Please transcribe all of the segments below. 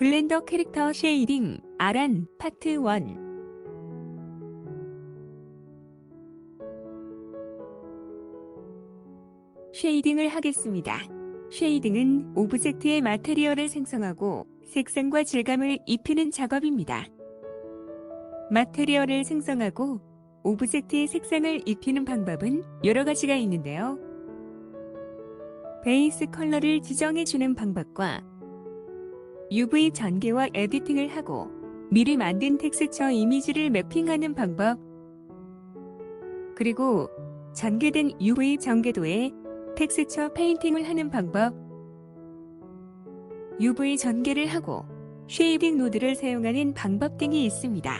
블렌더 캐릭터 쉐이딩 아란 파트 1. 쉐이딩을 하겠습니다. 쉐이딩은 오브젝트의 마테리얼을 생성하고 색상과 질감을 입히는 작업입니다. 마테리얼을 생성하고 오브젝트의 색상을 입히는 방법은 여러 가지가 있는데요. 베이스 컬러를 지정해주는 방법과 UV 전개와 에디팅을 하고 미리 만든 텍스처 이미지를 매핑하는 방법, 그리고 전개된 UV 전개도에 텍스처 페인팅을 하는 방법, UV 전개를 하고 쉐이딩 노드를 사용하는 방법 등이 있습니다.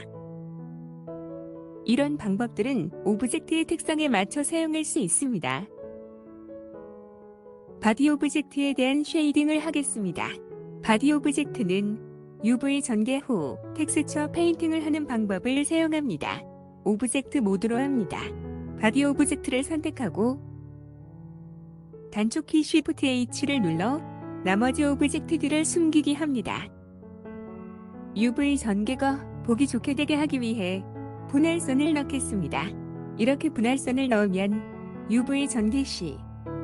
이런 방법들은 오브젝트의 특성에 맞춰 사용할 수 있습니다. 바디 오브젝트에 대한 쉐이딩을 하겠습니다. 바디 오브젝트는 UV 전개 후 텍스처 페인팅을 하는 방법을 사용합니다. 오브젝트 모드로 합니다. 바디 오브젝트를 선택하고 단축키 Shift H를 눌러 나머지 오브젝트들을 숨기기 합니다. UV 전개가 보기 좋게 되게 하기 위해 분할선을 넣겠습니다. 이렇게 분할선을 넣으면 UV 전개 시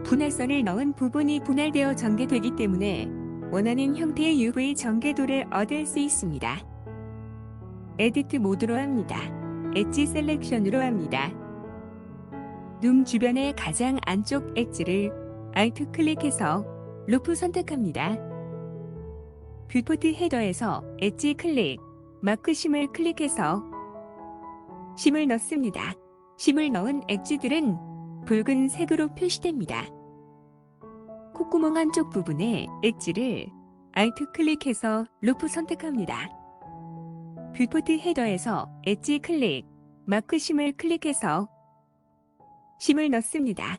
분할선을 넣은 부분이 분할되어 전개되기 때문에 원하는 형태의 UV 전개도를 얻을 수 있습니다. 에디트 모드로 합니다. 엣지 셀렉션으로 합니다. 눈 주변의 가장 안쪽 엣지를 Alt 클릭해서 루프 선택합니다. 뷰포트 헤더에서 엣지 클릭, 마크 심을 클릭해서 심을 넣습니다. 심을 넣은 엣지들은 붉은색으로 표시됩니다. 콧구멍 한쪽 부분에 엣지를 Alt 클릭해서 루프 선택합니다. 뷰포트 헤더에서 엣지 클릭, 마크 심을 클릭해서 심을 넣습니다.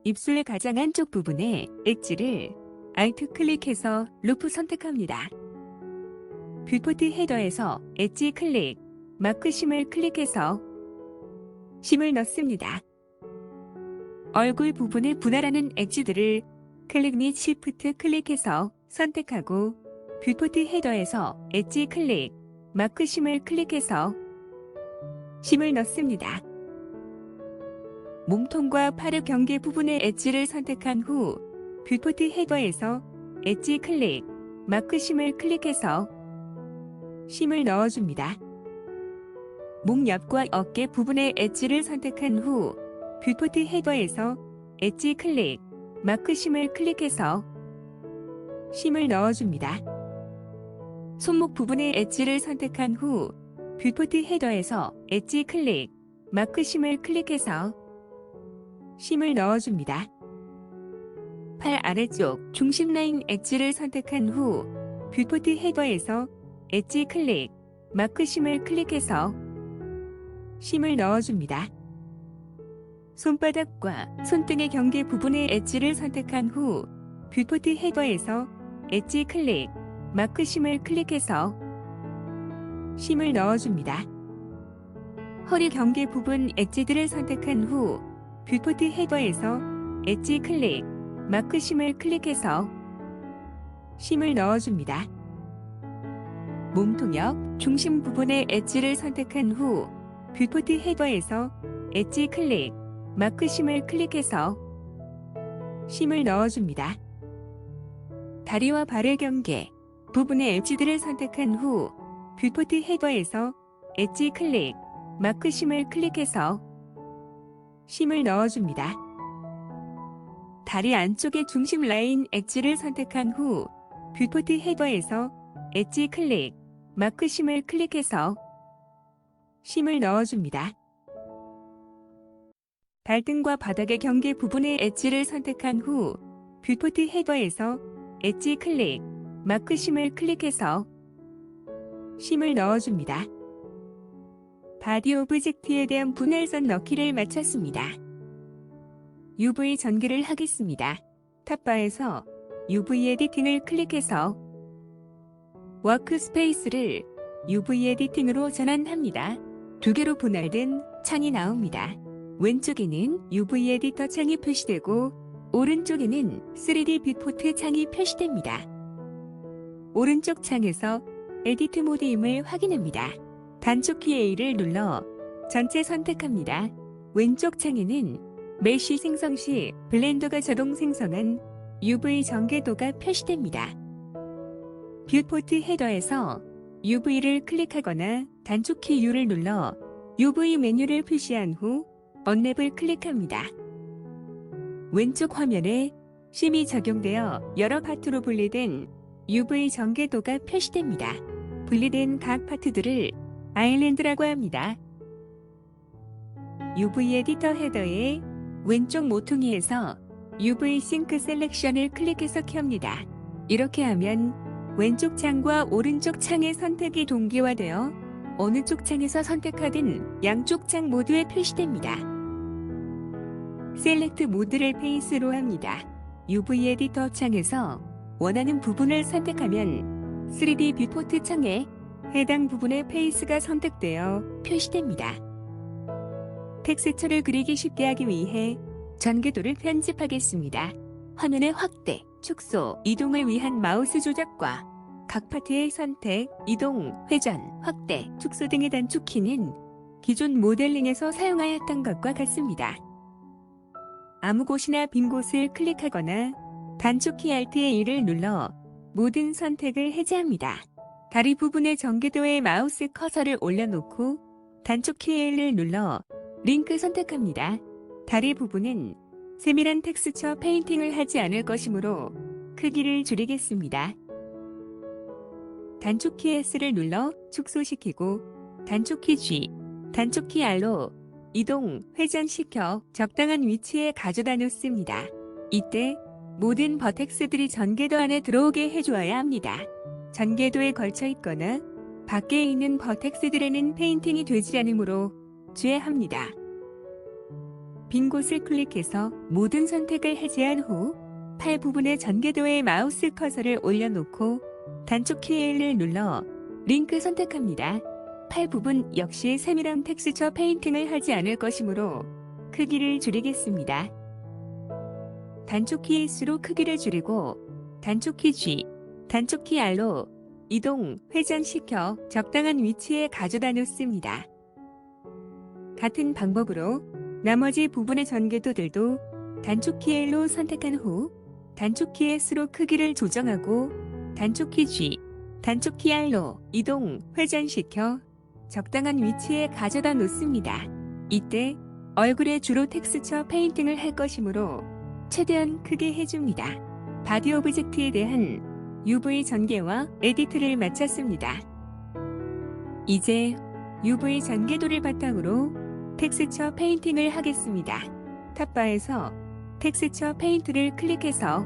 입술 가장 한쪽 부분에 엣지를 Alt 클릭해서 루프 선택합니다. 뷰포트 헤더에서 엣지 클릭, 마크 심을 클릭해서 심을 넣습니다. 얼굴 부분에 분할하는 엣지들을 클릭 및 Shift 클릭해서 선택하고 뷰포트 헤더에서 엣지 클릭, 마크 심을 클릭해서 심을 넣습니다. 몸통과 팔의 경계 부분의 엣지를 선택한 후 뷰포트 헤더에서 엣지 클릭, 마크 심을 클릭해서 심을 넣어줍니다. 목 옆과 어깨 부분의 엣지를 선택한 후 뷰포트 헤더에서 엣지 클릭, 마크 심을 클릭해서 심을 넣어줍니다. 손목 부분의 엣지를 선택한 후 뷰포트 헤더에서 엣지 클릭, 마크 심을 클릭해서 심을 넣어줍니다. 팔 아래쪽 중심 라인 엣지를 선택한 후 뷰포트 헤더에서 엣지 클릭, 마크 심을 클릭해서 심을 넣어줍니다. 손바닥과 손등의 경계 부분의 엣지를 선택한 후 뷰포트 헤더에서 엣지 클릭, 마크 심을 클릭해서 심을 넣어줍니다. 허리 경계 부분 엣지들을 선택한 후 뷰포트 헤더에서 엣지 클릭, 마크 심을 클릭해서 심을 넣어줍니다. 몸통역 중심 부분의 엣지를 선택한 후 뷰포트 헤더에서 엣지 클릭, 마크 심을 클릭해서 심을 넣어줍니다. 다리와 발의 경계 부분의 엣지들을 선택한 후 뷰포트 헤더에서 엣지 클릭, 마크 심을 클릭해서 심을 넣어줍니다. 다리 안쪽의 중심 라인 엣지를 선택한 후 뷰포트 헤더에서 엣지 클릭, 마크 심을 클릭해서 심을 넣어줍니다. 발등과 바닥의 경계 부분의 엣지를 선택한 후 뷰포트 헤더에서 엣지 클릭, 마크 심을 클릭해서 심을 넣어줍니다. 바디 오브젝트에 대한 분할선 넣기를 마쳤습니다. UV 전개를 하겠습니다. 탑바에서 UV 에디팅을 클릭해서 워크스페이스를 UV 에디팅으로 전환합니다. 두 개로 분할된 창이 나옵니다. 왼쪽에는 UV 에디터 창이 표시되고 오른쪽에는 3D 뷰포트 창이 표시됩니다. 오른쪽 창에서 에디트 모드임을 확인합니다. 단축키 A를 눌러 전체 선택합니다. 왼쪽 창에는 메쉬 생성 시 블렌더가 자동 생성한 UV 전개도가 표시됩니다. 뷰포트 헤더에서 UV를 클릭하거나 단축키 U를 눌러 UV 메뉴를 표시한 후 언랩을 클릭합니다. 왼쪽 화면에 심이 적용되어 여러 파트로 분리된 UV 전개도가 표시됩니다. 분리된 각 파트들을 아일랜드라고 합니다. UV 에디터 헤더의 왼쪽 모퉁이에서 UV 싱크 셀렉션을 클릭해서 켭니다. 이렇게 하면 왼쪽 창과 오른쪽 창의 선택이 동기화되어 어느 쪽 창에서 선택하든 양쪽 창 모두에 표시됩니다. 셀렉트 모드를 페이스로 합니다. UV 에디터 창에서 원하는 부분을 선택하면 3D 뷰포트 창에 해당 부분의 페이스가 선택되어 표시됩니다. 텍스처를 그리기 쉽게 하기 위해 전개도를 편집하겠습니다. 화면의 확대, 축소, 이동을 위한 마우스 조작과 각 파트의 선택, 이동, 회전, 확대, 축소 등의 단축키는 기존 모델링에서 사용하였던 것과 같습니다. 아무 곳이나 빈 곳을 클릭하거나 단축키 Alt+A를 눌러 모든 선택을 해제합니다. 다리 부분의 전개도에 마우스 커서를 올려놓고 단축키 A를 눌러 링크 선택합니다. 다리 부분은 세밀한 텍스처 페인팅을 하지 않을 것이므로 크기를 줄이겠습니다. 단축키 S를 눌러 축소시키고 단축키 G, 단축키 R로 이동, 회전시켜 적당한 위치에 가져다 놓습니다. 이때 모든 버텍스들이 전개도 안에 들어오게 해주어야 합니다. 전개도에 걸쳐 있거나 밖에 있는 버텍스들에는 페인팅이 되지 않으므로 주의합니다. 빈 곳을 클릭해서 모든 선택을 해제한 후 팔 부분의 전개도에 마우스 커서를 올려놓고 단축키 L을 눌러 링크 선택합니다. 팔 부분 역시 세밀한 텍스처 페인팅을 하지 않을 것이므로 크기를 줄이겠습니다. 단축키 S로 크기를 줄이고 단축키 G, 단축키 R로 이동, 회전시켜 적당한 위치에 가져다 놓습니다. 같은 방법으로 나머지 부분의 전개도들도 단축키 L로 선택한 후 단축키 S로 크기를 조정하고 단축키 G, 단축키 R로 이동, 회전시켜 적당한 위치에 가져다 놓습니다. 이때 얼굴에 주로 텍스처 페인팅을 할 것이므로 최대한 크게 해줍니다. 바디 오브젝트에 대한 UV 전개와 에디트를 마쳤습니다. 이제 UV 전개도를 바탕으로 텍스처 페인팅을 하겠습니다. 탑바에서 텍스처 페인트를 클릭해서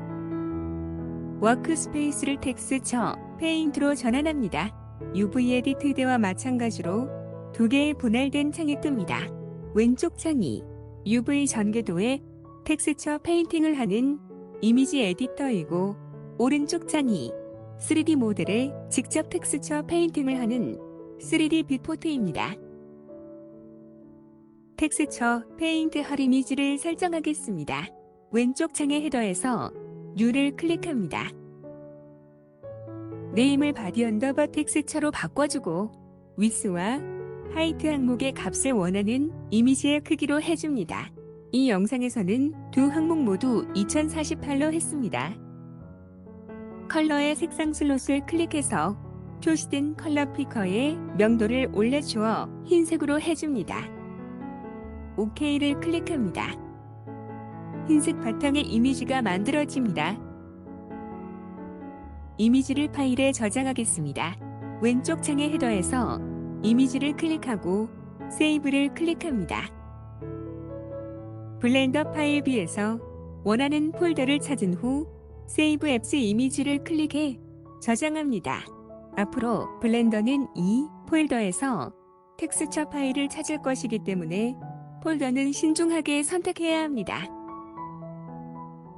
워크스페이스를 텍스처 페인트로 전환합니다. UV 에디트 대와 마찬가지로 두 개의 분할된 창이 뜹니다. 왼쪽 창이 UV 전개도에 텍스처 페인팅을 하는 이미지 에디터이고 오른쪽 창이 3D 모델에 직접 텍스처 페인팅을 하는 3D 뷰포트입니다. 텍스처 페인트 할 이미지를 설정하겠습니다. 왼쪽 창의 헤더에서 U를 클릭합니다. 네임을 바디 언더바 텍스처로 바꿔주고 위스와 하이트 항목의 값을 원하는 이미지의 크기로 해줍니다. 이 영상에서는 두 항목 모두 2048로 했습니다. 컬러의 색상 슬롯을 클릭해서 표시된 컬러 피커의 명도를 올려주어 흰색으로 해줍니다. OK를 클릭합니다. 흰색 바탕의 이미지가 만들어집니다. 이미지를 파일에 저장하겠습니다. 왼쪽 창의 헤더에서 이미지를 클릭하고 세이브를 클릭합니다. 블렌더 파일 뷰에서 원하는 폴더를 찾은 후 세이브 앱스 이미지를 클릭해 저장합니다. 앞으로 블렌더는 이 폴더에서 텍스처 파일을 찾을 것이기 때문에 폴더는 신중하게 선택해야 합니다.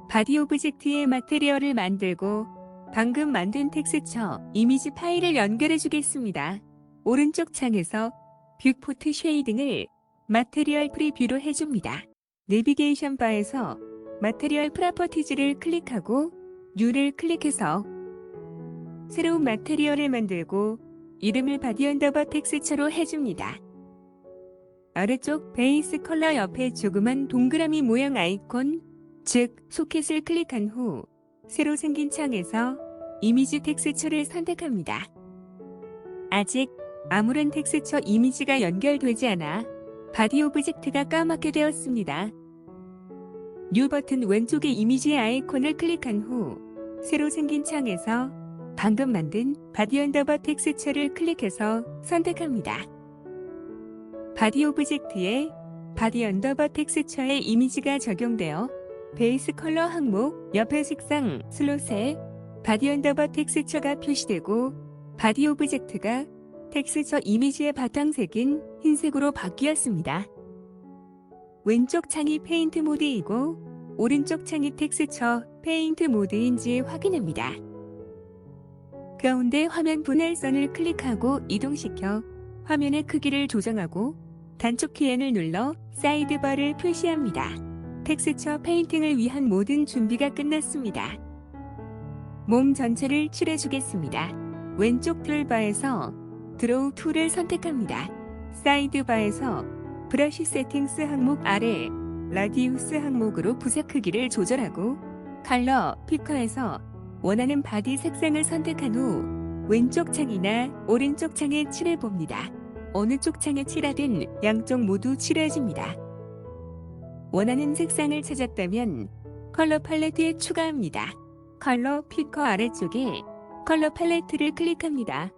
바디 오브젝트의 마테리얼을 만들고 방금 만든 텍스처 이미지 파일을 연결해 주겠습니다. 오른쪽 창에서 뷰포트 쉐이딩을 마테리얼 프리뷰로 해줍니다. 내비게이션 바에서 마테리얼 프로퍼티즈를 클릭하고 U를 클릭해서 새로운 마테리얼을 만들고 이름을 바디 언더바 텍스처로 해줍니다. 아래쪽 베이스 컬러 옆에 조그만 동그라미 모양 아이콘, 즉 소켓을 클릭한 후 새로 생긴 창에서 이미지 텍스처를 선택합니다. 아직 아무런 텍스처 이미지가 연결되지 않아 바디 오브젝트가 까맣게 되었습니다. 뉴 버튼 왼쪽의 이미지 아이콘을 클릭한 후 새로 생긴 창에서 방금 만든 바디 언더바 텍스처를 클릭해서 선택합니다. 바디 오브젝트에 바디 언더바 텍스처의 이미지가 적용되어 베이스 컬러 항목 옆에 색상 슬롯에 바디 언더바 텍스처가 표시되고 바디 오브젝트가 텍스처 이미지의 바탕색인 흰색으로 바뀌었습니다. 왼쪽 창이 페인트 모드이고 오른쪽 창이 텍스처 페인트 모드인지 확인합니다. 가운데 화면 분할선을 클릭하고 이동시켜 화면의 크기를 조정하고 단축 키를 눌러 사이드바를 표시합니다. 텍스처 페인팅을 위한 모든 준비가 끝났습니다. 몸 전체를 칠해주겠습니다. 왼쪽 툴바에서 드로우 툴을 선택합니다. 사이드바에서 브러쉬 세팅스 항목 아래 라디우스 항목으로 부색 크기를 조절하고 컬러 피커에서 원하는 바디 색상을 선택한 후 왼쪽 창이나 오른쪽 창에 칠해봅니다. 어느 쪽 창에 칠하든 양쪽 모두 칠해줍니다. 원하는 색상을 찾았다면 컬러 팔레트에 추가합니다. 컬러 피커 아래쪽에 컬러 팔레트를 클릭합니다.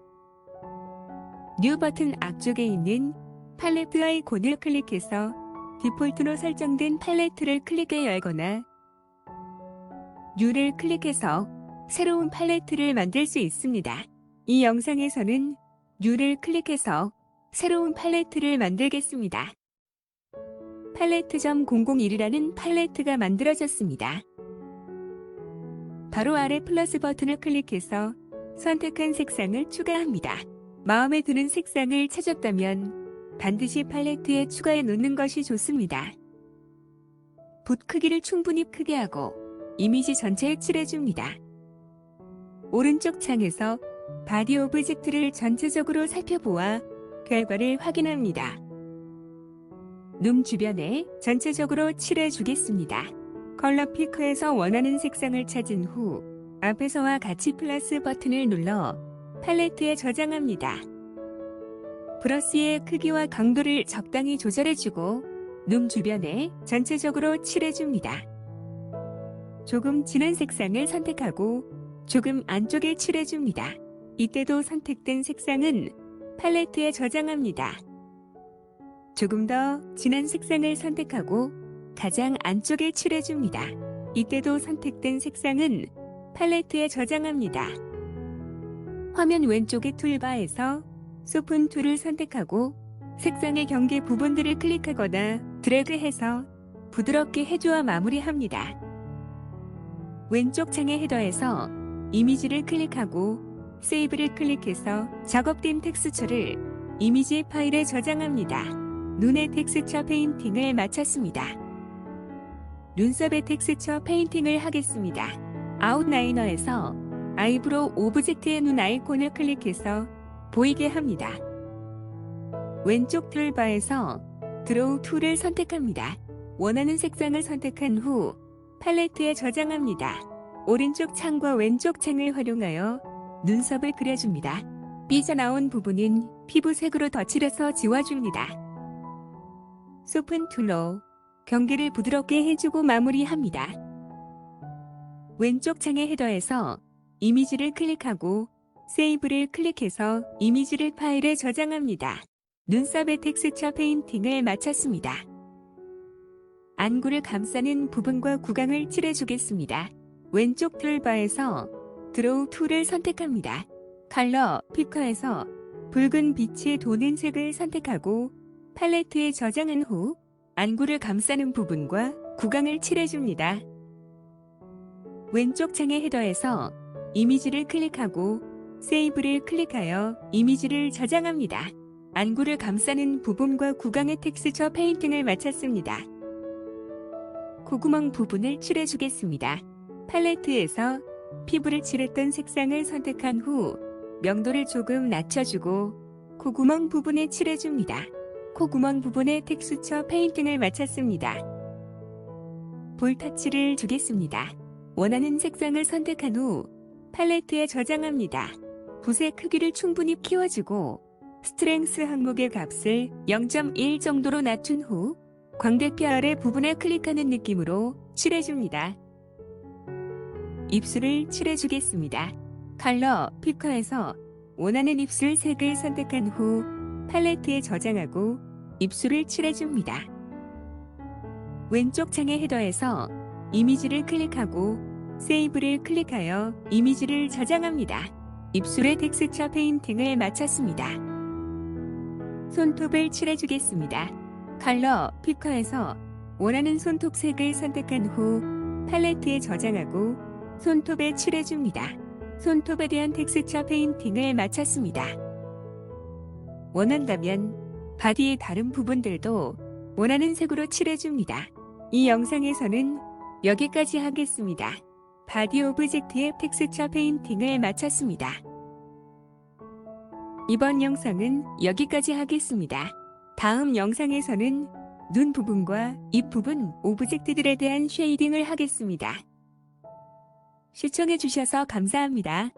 뉴 버튼 앞쪽에 있는 팔레트 아이콘을 클릭해서 디폴트로 설정된 팔레트를 클릭해 열거나 뉴를 클릭해서 새로운 팔레트를 만들 수 있습니다. 이 영상에서는 뉴를 클릭해서 새로운 팔레트를 만들겠습니다. 팔레트.001이라는 팔레트가 만들어졌습니다. 바로 아래 플러스 버튼을 클릭해서 선택한 색상을 추가합니다. 마음에 드는 색상을 찾았다면 반드시 팔레트에 추가해 놓는 것이 좋습니다. 붓 크기를 충분히 크게 하고 이미지 전체에 칠해줍니다. 오른쪽 창에서 바디 오브젝트를 전체적으로 살펴보아 결과를 확인합니다. 눈 주변에 전체적으로 칠해주겠습니다. 컬러 피커에서 원하는 색상을 찾은 후 앞에서와 같이 플러스 버튼을 눌러 팔레트에 저장합니다. 브러쉬의 크기와 강도를 적당히 조절해주고 눈 주변에 전체적으로 칠해줍니다. 조금 진한 색상을 선택하고 조금 안쪽에 칠해줍니다. 이때도 선택된 색상은 팔레트에 저장합니다. 조금 더 진한 색상을 선택하고 가장 안쪽에 칠해줍니다. 이때도 선택된 색상은 팔레트에 저장합니다. 화면 왼쪽의 툴바에서 소픈 툴을 선택하고 색상의 경계 부분들을 클릭하거나 드래그해서 부드럽게 해주어 마무리합니다. 왼쪽 창의 헤더에서 이미지를 클릭하고 세이브를 클릭해서 작업된 텍스처를 이미지 파일에 저장합니다. 눈의 텍스처 페인팅을 마쳤습니다. 눈썹의 텍스처 페인팅을 하겠습니다. 아웃라이너에서 아이브로우 오브젝트의 눈 아이콘을 클릭해서 보이게 합니다. 왼쪽 툴바에서 드로우 툴을 선택합니다. 원하는 색상을 선택한 후 팔레트에 저장합니다. 오른쪽 창과 왼쪽 창을 활용하여 눈썹을 그려줍니다. 삐져나온 부분은 피부색으로 덧칠해서 지워줍니다. 소픈 툴로 경계를 부드럽게 해주고 마무리합니다. 왼쪽 창의 헤더에서 이미지를 클릭하고 세이브를 클릭해서 이미지를 파일에 저장합니다. 눈썹의 텍스처 페인팅을 마쳤습니다. 안구를 감싸는 부분과 구강을 칠해주겠습니다. 왼쪽 툴바에서 드로우 툴을 선택합니다. 컬러 피커에서 붉은 빛이 도는 색을 선택하고 팔레트에 저장한 후 안구를 감싸는 부분과 구강을 칠해줍니다. 왼쪽 창의 헤더에서 이미지를 클릭하고 세이브를 클릭하여 이미지를 저장합니다. 안구를 감싸는 부분과 구강의 텍스처 페인팅을 마쳤습니다. 콧구멍 부분을 칠해주겠습니다. 팔레트에서 피부를 칠했던 색상을 선택한 후 명도를 조금 낮춰주고 코구멍 부분에 칠해줍니다. 코구멍 부분에 텍스처 페인팅을 마쳤습니다. 볼 터치를 주겠습니다. 원하는 색상을 선택한 후 팔레트에 저장합니다. 붓의 크기를 충분히 키워주고 스트렝스 항목의 값을 0.1 정도로 낮춘 후 광대뼈 아래 부분에 클릭하는 느낌으로 칠해줍니다. 입술을 칠해주겠습니다. 컬러 피커에서 원하는 입술 색을 선택한 후 팔레트에 저장하고 입술을 칠해줍니다. 왼쪽 창의 헤더에서 이미지를 클릭하고 세이브를 클릭하여 이미지를 저장합니다. 입술에 텍스처 페인팅을 마쳤습니다. 손톱을 칠해주겠습니다. 컬러 피커에서 원하는 손톱 색을 선택한 후 팔레트에 저장하고 손톱에 칠해줍니다. 손톱에 대한 텍스처 페인팅을 마쳤습니다. 원한다면 바디의 다른 부분들도 원하는 색으로 칠해줍니다. 이 영상에서는 여기까지 하겠습니다. 바디 오브젝트의 텍스처 페인팅을 마쳤습니다. 이번 영상은 여기까지 하겠습니다. 다음 영상에서는 눈 부분과 입 부분 오브젝트들에 대한 쉐이딩을 하겠습니다. 시청해주셔서 감사합니다.